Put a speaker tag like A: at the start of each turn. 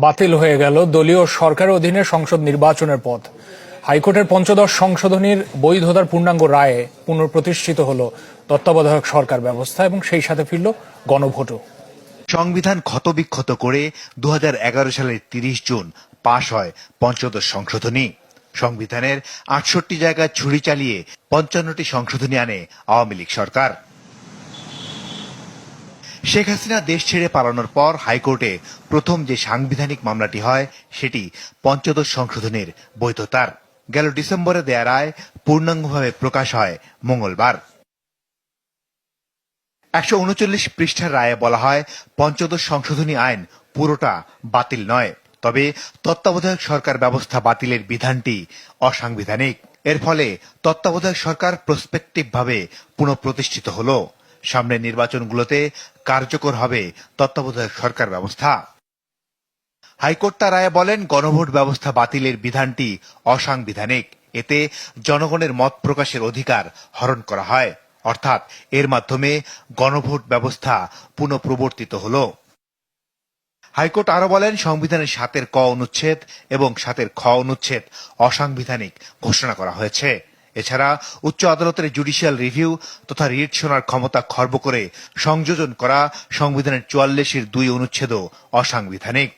A: বাতিল হয়ে গেল দলীয় সরকারের অধীনে সংসদ নির্বাচনের পথ। হাইকোর্টের পঞ্চদশ সংশোধনীর বৈধতার পূর্ণাঙ্গ রায়ে পুনঃপ্রতিষ্ঠিত হল তত্ত্বাবধায়ক সরকার ব্যবস্থা এবং সেই সাথে ফিরল গণভোটও।
B: সংবিধান ক্ষতবিক্ষত করে 2011 সালের 30 জুন পাশ হয় পঞ্চদশ সংশোধনী। সংবিধানের 68 জায়গায় ছুরি চালিয়ে 55টি সংশোধনী আনে আওয়ামী লীগ সরকার। শেখ হাসিনা দেশ ছেড়ে পালানোর পর হাইকোর্টে প্রথম যে সাংবিধানিক মামলাটি হয় সেটি পঞ্চদশ সংশোধনীর বৈধতার। গেল ডিসেম্বরে দেয়া রায় পূর্ণাঙ্গভাবে প্রকাশ হয় মঙ্গলবার। 139 পৃষ্ঠার রায়ে বলা হয়, পঞ্চদশ সংশোধনী আইন পুরোটা বাতিল নয়, তবে তত্ত্বাবধায়ক সরকার ব্যবস্থা বাতিলের বিধানটি অসাংবিধানিক। এর ফলে তত্ত্বাবধায়ক সরকার প্রসপেকটিভভাবে পুনঃপ্রতিষ্ঠিত হলো। সামনের নির্বাচনগুলোতে কার্যকর হবে তত্ত্বাবধায়ক সরকার ব্যবস্থা। হাইকোর্ট তার রায়ে বলেন, গণভোট ব্যবস্থা বাতিলের বিধানটি অসাংবিধানিক। এতে জনগণের মত প্রকাশের অধিকার হরণ করা হয়, অর্থাৎ এর মাধ্যমে গণভোট ব্যবস্থা পুনঃপ্রবর্তিত হলো। হাইকোর্ট আরো বলেন, সংবিধানের 7 ক অনুচ্ছেদ এবং 7 খ অনুচ্ছেদ অসাংবিধানিক ঘোষণা করা হয়েছে। এছাড়া উচ্চ আদালতের জুডিশিয়াল রিভিউ তথা রিট শোনার ক্ষমতা খর্ব করে সংযোজন করা সংবিধানের 44-2 অনুচ্ছেদও অসাংবিধানিক।